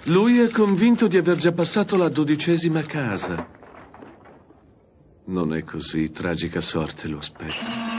Lui è convinto di aver già passato la 12ª casa. Non è così, tragica sorte lo aspetta.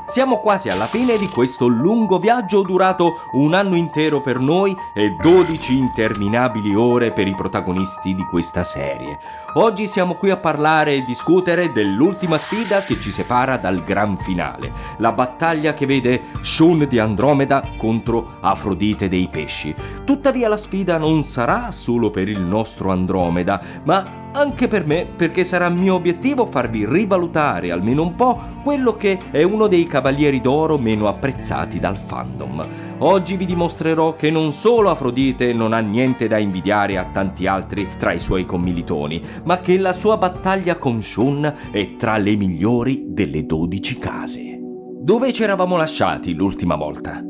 Siamo quasi alla fine di questo lungo viaggio durato un anno intero per noi e 12 interminabili ore per i protagonisti di questa serie. Oggi siamo qui a parlare e discutere dell'ultima sfida che ci separa dal gran finale, la battaglia che vede Shun di Andromeda contro Afrodite dei Pesci. Tuttavia la sfida non sarà solo per il nostro Andromeda, ma anche per me, perché sarà mio obiettivo farvi rivalutare almeno un po' quello che è uno dei cavalieri d'oro meno apprezzati dal fandom. Oggi vi dimostrerò che non solo Afrodite non ha niente da invidiare a tanti altri tra i suoi commilitoni, ma che la sua battaglia con Shun è tra le migliori delle 12 case. Dove ci eravamo lasciati l'ultima volta?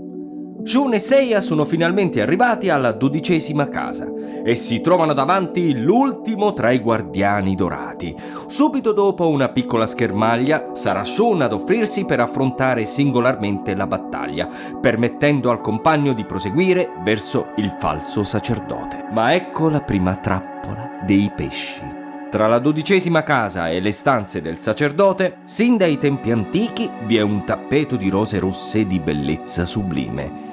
Shun e Seiya sono finalmente arrivati alla 12ª casa e si trovano davanti l'ultimo tra i guardiani dorati. Subito dopo una piccola schermaglia sarà Shun ad offrirsi per affrontare singolarmente la battaglia, permettendo al compagno di proseguire verso il falso sacerdote. Ma ecco la prima trappola dei pesci. Tra la 12ª casa e le stanze del sacerdote, sin dai tempi antichi, vi è un tappeto di rose rosse di bellezza sublime.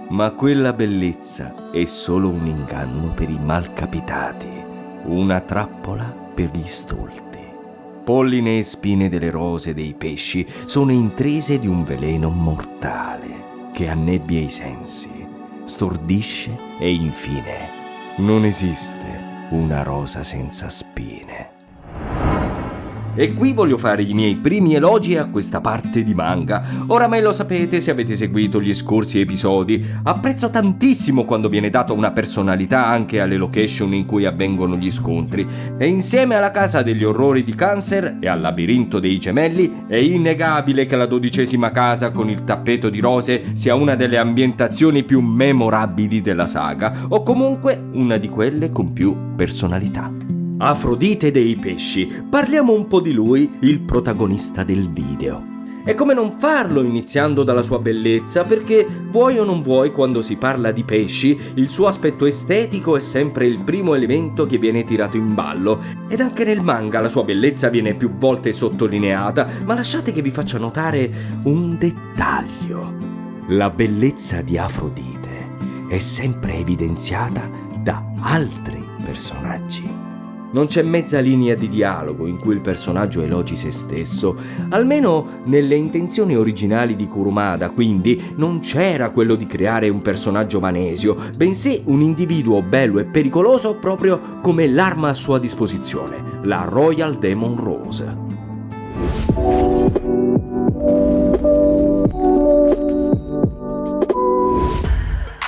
Ma quella bellezza è solo un inganno per i malcapitati, una trappola per gli stolti. Polline e spine delle rose dei pesci sono intrise di un veleno mortale che annebbia i sensi, stordisce e infine non esiste una rosa senza spine. E qui voglio fare i miei primi elogi a questa parte di manga. Oramai lo sapete se avete seguito gli scorsi episodi. Apprezzo tantissimo quando viene data una personalità anche alle location in cui avvengono gli scontri. E insieme alla casa degli orrori di Cancer e al labirinto dei gemelli è innegabile che la 12ª casa con il tappeto di rose sia una delle ambientazioni più memorabili della saga, o comunque una di quelle con più personalità. Afrodite dei Pesci, parliamo un po' di lui, il protagonista del video. E come non farlo iniziando dalla sua bellezza, perché vuoi o non vuoi, quando si parla di pesci, il suo aspetto estetico è sempre il primo elemento che viene tirato in ballo. Ed anche nel manga la sua bellezza viene più volte sottolineata, ma lasciate che vi faccia notare un dettaglio. La bellezza di Afrodite è sempre evidenziata da altri personaggi. Non c'è mezza linea di dialogo in cui il personaggio elogi se stesso, almeno nelle intenzioni originali di Kurumada, quindi non c'era quello di creare un personaggio vanesio, bensì un individuo bello e pericoloso proprio come l'arma a sua disposizione, la Royal Demon Rose.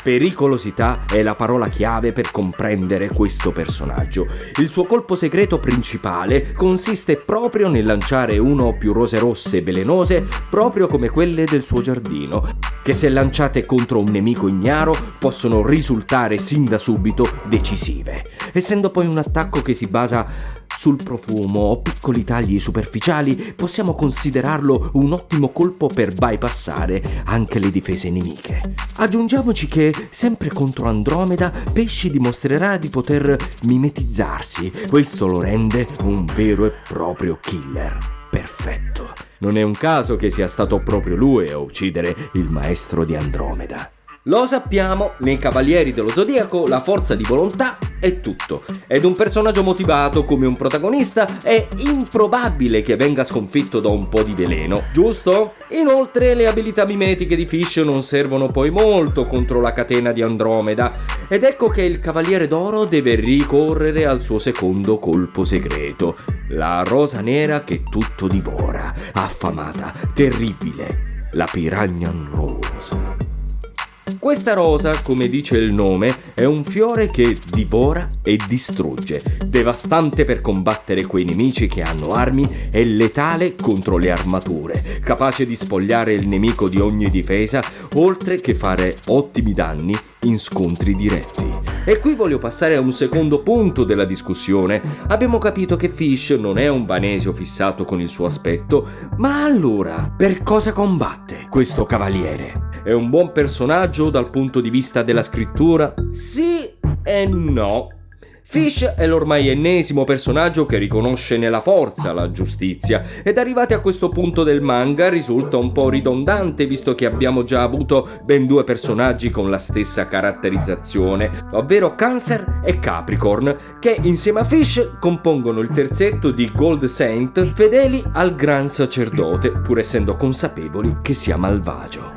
Pericolosità è la parola chiave per comprendere questo personaggio. Il suo colpo segreto principale consiste proprio nel lanciare uno o più rose rosse velenose, proprio come quelle del suo giardino, che se lanciate contro un nemico ignaro possono risultare sin da subito decisive. Essendo poi un attacco che si basa sul profumo o piccoli tagli superficiali, possiamo considerarlo un ottimo colpo per bypassare anche le difese nemiche. Aggiungiamoci che, sempre contro Andromeda, Pesci dimostrerà di poter mimetizzarsi. Questo lo rende un vero e proprio killer perfetto. Non è un caso che sia stato proprio lui a uccidere il maestro di Andromeda. Lo sappiamo, nei Cavalieri dello Zodiaco la forza di volontà è tutto, ed un personaggio motivato come un protagonista è improbabile che venga sconfitto da un po' di veleno, giusto? Inoltre le abilità mimetiche di Fish non servono poi molto contro la catena di Andromeda, ed ecco che il Cavaliere d'Oro deve ricorrere al suo secondo colpo segreto, la rosa nera che tutto divora, affamata, terribile, la Piranha Rose. Questa rosa, come dice il nome, è un fiore che divora e distrugge, devastante per combattere quei nemici che hanno armi e letale contro le armature, capace di spogliare il nemico di ogni difesa, oltre che fare ottimi danni in scontri diretti. E qui voglio passare a un secondo punto della discussione. Abbiamo capito che Fish non è un vanesio fissato con il suo aspetto, ma allora per cosa combatte questo cavaliere? è un buon personaggio dal punto di vista della scrittura? Sì e no. Fish è l'ormai ennesimo personaggio che riconosce nella forza la giustizia ed arrivati a questo punto del manga risulta un po' ridondante visto che abbiamo già avuto ben 2 personaggi con la stessa caratterizzazione, ovvero Cancer e Capricorn, che insieme a Fish compongono il terzetto di Gold Saint fedeli al gran sacerdote, pur essendo consapevoli che sia malvagio.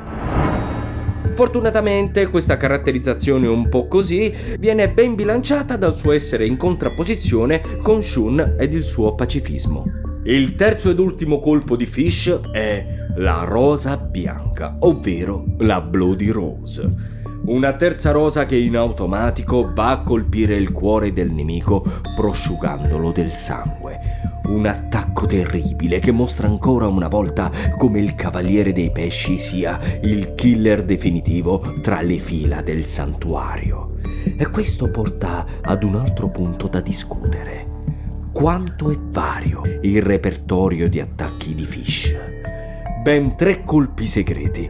Fortunatamente questa caratterizzazione un po' così viene ben bilanciata dal suo essere in contrapposizione con Shun ed il suo pacifismo. Il terzo ed ultimo colpo di Fish è la rosa bianca, ovvero la Bloody Rose. Una terza rosa che in automatico va a colpire il cuore del nemico prosciugandolo del sangue. Un attacco terribile che mostra ancora una volta come il Cavaliere dei Pesci sia il killer definitivo tra le fila del santuario. E questo porta ad un altro punto da discutere. Quanto è vario il repertorio di attacchi di Fish? Ben 3 colpi segreti,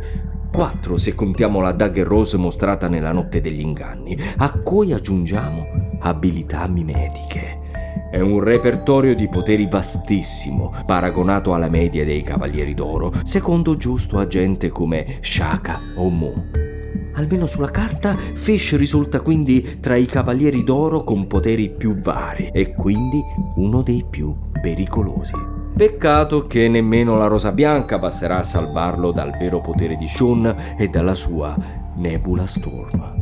4 se contiamo la Dagger Rose mostrata nella Notte degli Inganni, a cui aggiungiamo abilità mimetiche. È un repertorio di poteri vastissimo, paragonato alla media dei Cavalieri d'Oro, secondo giusto a gente come Shaka o Mu. Almeno sulla carta, Fish risulta quindi tra i Cavalieri d'Oro con poteri più vari e quindi uno dei più pericolosi. Peccato che nemmeno la Rosa Bianca basterà a salvarlo dal vero potere di Shun e dalla sua Nebula Storm.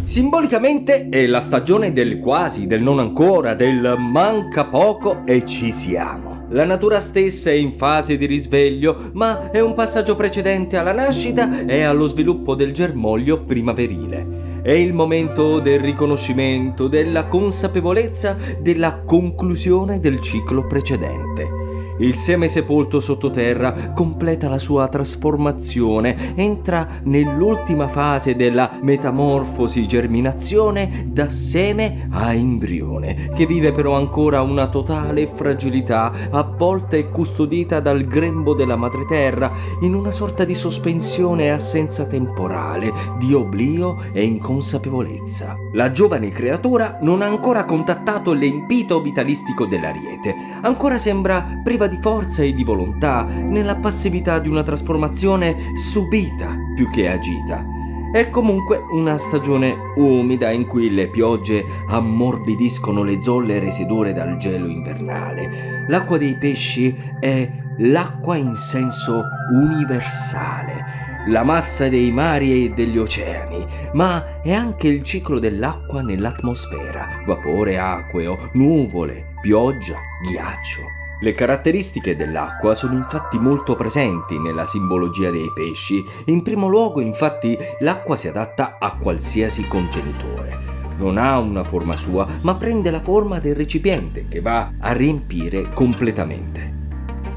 Simbolicamente è la stagione del quasi, del non ancora, del manca poco e ci siamo. La natura stessa è in fase di risveglio, ma è un passaggio precedente alla nascita e allo sviluppo del germoglio primaverile. È il momento del riconoscimento, della consapevolezza, della conclusione del ciclo precedente. Il seme sepolto sottoterra completa la sua trasformazione, entra nell'ultima fase della metamorfosi germinazione da seme a embrione, che vive però ancora una totale fragilità, avvolta e custodita dal grembo della madreterra, in una sorta di sospensione e assenza temporale, di oblio e inconsapevolezza. La giovane creatura non ha ancora contattato l'empito vitalistico dell'ariete, ancora sembra priva di forza e di volontà, nella passività di una trasformazione subita più che agita. È comunque una stagione umida in cui le piogge ammorbidiscono le zolle residue dal gelo invernale. L'acqua dei pesci è l'acqua in senso universale, la massa dei mari e degli oceani, ma è anche il ciclo dell'acqua nell'atmosfera, vapore acqueo, nuvole, pioggia, ghiaccio. Le caratteristiche dell'acqua sono infatti molto presenti nella simbologia dei pesci. In primo luogo, infatti, l'acqua si adatta a qualsiasi contenitore. Non ha una forma sua, ma prende la forma del recipiente che va a riempire completamente.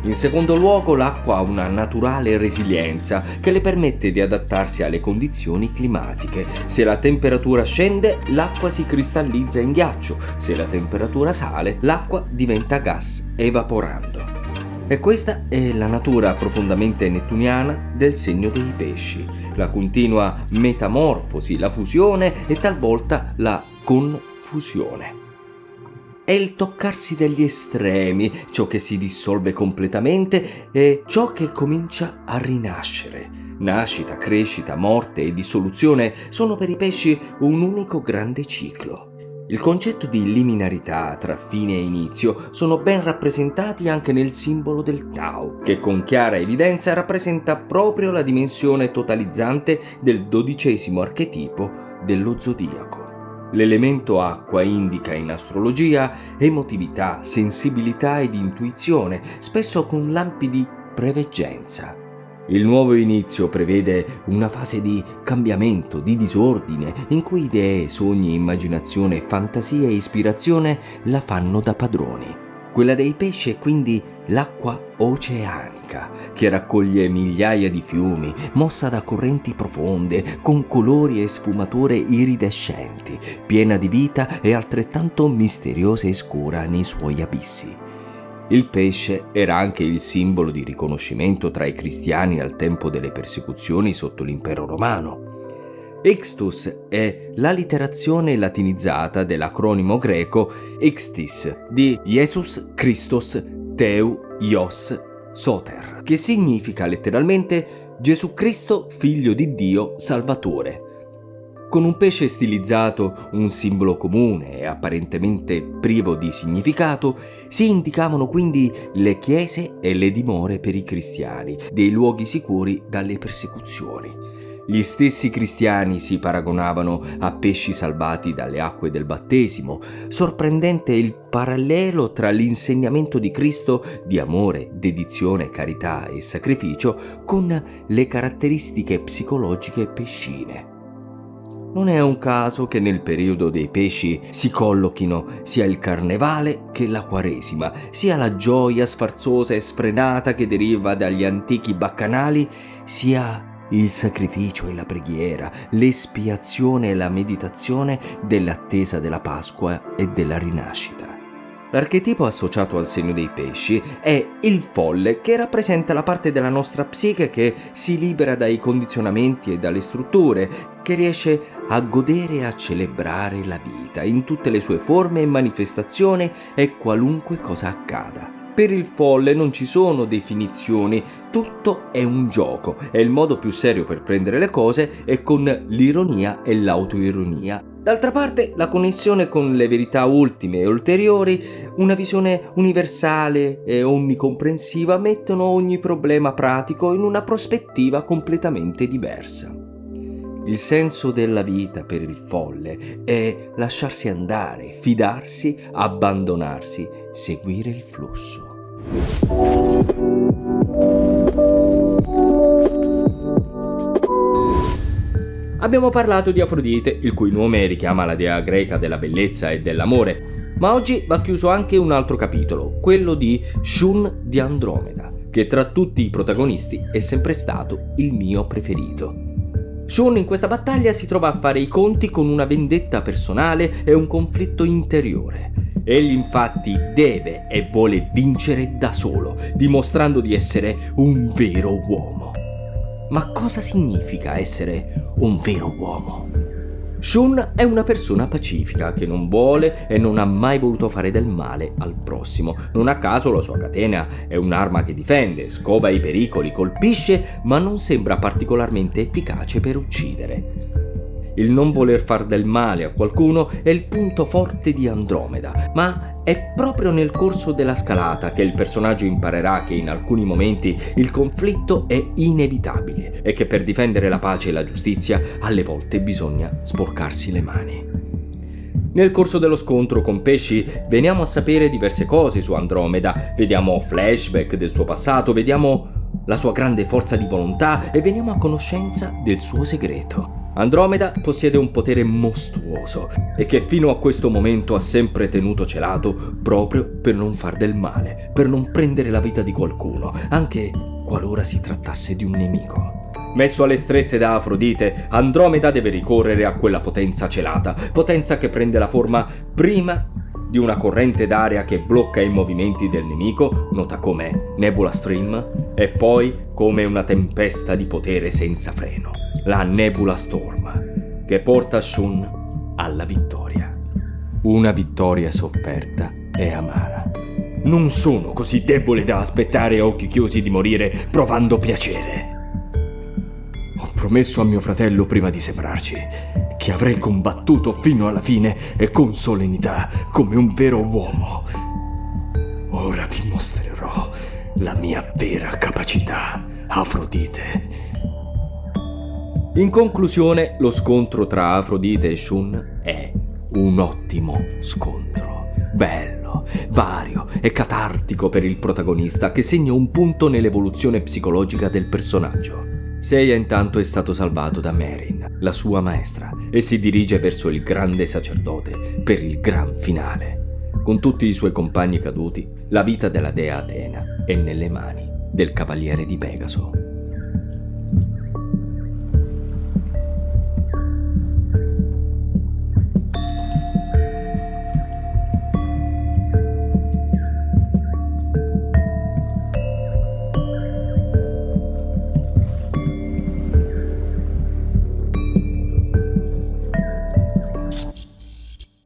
In secondo luogo, l'acqua ha una naturale resilienza che le permette di adattarsi alle condizioni climatiche. Se la temperatura scende, l'acqua si cristallizza in ghiaccio. Se la temperatura sale, l'acqua diventa gas, evaporando. E questa è la natura profondamente nettuniana del segno dei pesci. La continua metamorfosi, la fusione e talvolta la confusione. È il toccarsi degli estremi, ciò che si dissolve completamente e ciò che comincia a rinascere. Nascita, crescita, morte e dissoluzione sono per i pesci un unico grande ciclo. Il concetto di liminarità tra fine e inizio sono ben rappresentati anche nel simbolo del Tao, che con chiara evidenza rappresenta proprio la dimensione totalizzante del 12° archetipo dello zodiaco. L'elemento acqua indica in astrologia emotività, sensibilità ed intuizione, spesso con lampi di preveggenza. Il nuovo inizio prevede una fase di cambiamento, di disordine, in cui idee, sogni, immaginazione, fantasia e ispirazione la fanno da padroni. Quella dei pesci è quindi l'acqua oceanica, che raccoglie migliaia di fiumi, mossa da correnti profonde, con colori e sfumature iridescenti, piena di vita e altrettanto misteriosa e scura nei suoi abissi. Il pesce era anche il simbolo di riconoscimento tra i cristiani al tempo delle persecuzioni sotto l'impero romano. Ixtus è l'allitterazione latinizzata dell'acronimo greco Ixtis di Jesus Christos Theu Ios Soter, che significa letteralmente Gesù Cristo, figlio di Dio, Salvatore. Con un pesce stilizzato, un simbolo comune e apparentemente privo di significato, si indicavano quindi le chiese e le dimore per i cristiani, dei luoghi sicuri dalle persecuzioni. Gli stessi cristiani si paragonavano a pesci salvati dalle acque del battesimo. Sorprendente il parallelo tra l'insegnamento di Cristo di amore, dedizione, carità e sacrificio con le caratteristiche psicologiche pescine. Non è un caso che nel periodo dei pesci si collochino sia il carnevale che la Quaresima, sia la gioia sfarzosa e sfrenata che deriva dagli antichi baccanali, sia il sacrificio e la preghiera, l'espiazione e la meditazione dell'attesa della Pasqua e della rinascita. L'archetipo associato al segno dei pesci è il folle, che rappresenta la parte della nostra psiche che si libera dai condizionamenti e dalle strutture, che riesce a godere e a celebrare la vita in tutte le sue forme e manifestazioni e qualunque cosa accada. Per il folle non ci sono definizioni, tutto è un gioco, è il modo più serio per prendere le cose e con l'ironia e l'autoironia. D'altra parte, la connessione con le verità ultime e ulteriori, una visione universale e onnicomprensiva mettono ogni problema pratico in una prospettiva completamente diversa. Il senso della vita per il folle è lasciarsi andare, fidarsi, abbandonarsi, seguire il flusso. Abbiamo parlato di Afrodite, il cui nome richiama la dea greca della bellezza e dell'amore, ma oggi va chiuso anche un altro capitolo, quello di Shun di Andromeda, che tra tutti i protagonisti è sempre stato il mio preferito. Shun in questa battaglia si trova a fare i conti con una vendetta personale e un conflitto interiore. Egli infatti deve e vuole vincere da solo, dimostrando di essere un vero uomo. Ma cosa significa essere un vero uomo? Shun è una persona pacifica che non vuole e non ha mai voluto fare del male al prossimo. Non a caso la sua catena è un'arma che difende, scova i pericoli, colpisce, ma non sembra particolarmente efficace per uccidere. Il non voler far del male a qualcuno è il punto forte di Andromeda, ma è proprio nel corso della scalata che il personaggio imparerà che in alcuni momenti il conflitto è inevitabile e che per difendere la pace e la giustizia alle volte bisogna sporcarsi le mani. Nel corso dello scontro con Pesci veniamo a sapere diverse cose su Andromeda, vediamo flashback del suo passato, vediamo la sua grande forza di volontà e veniamo a conoscenza del suo segreto. Andromeda possiede un potere mostruoso e che fino a questo momento ha sempre tenuto celato proprio per non far del male, per non prendere la vita di qualcuno, anche qualora si trattasse di un nemico. Messo alle strette da Afrodite, Andromeda deve ricorrere a quella potenza celata, potenza che prende la forma prima di una corrente d'aria che blocca i movimenti del nemico, nota come Nebula Stream, e poi come una tempesta di potere senza freno, la Nebula Storm, che porta Shun alla vittoria. Una vittoria sofferta e amara. Non sono così debole da aspettare a occhi chiusi di morire provando piacere. Ho promesso a mio fratello prima di separarci che avrei combattuto fino alla fine e con solennità come un vero uomo. Ora ti mostrerò la mia vera capacità, Afrodite. In conclusione, lo scontro tra Afrodite e Shun è un ottimo scontro. Bello, vario e catartico per il protagonista, che segna un punto nell'evoluzione psicologica del personaggio. Seiya intanto è stato salvato da Merin, la sua maestra, e si dirige verso il grande sacerdote per il gran finale. Con tutti i suoi compagni caduti, la vita della dea Atena è nelle mani del cavaliere di Pegaso.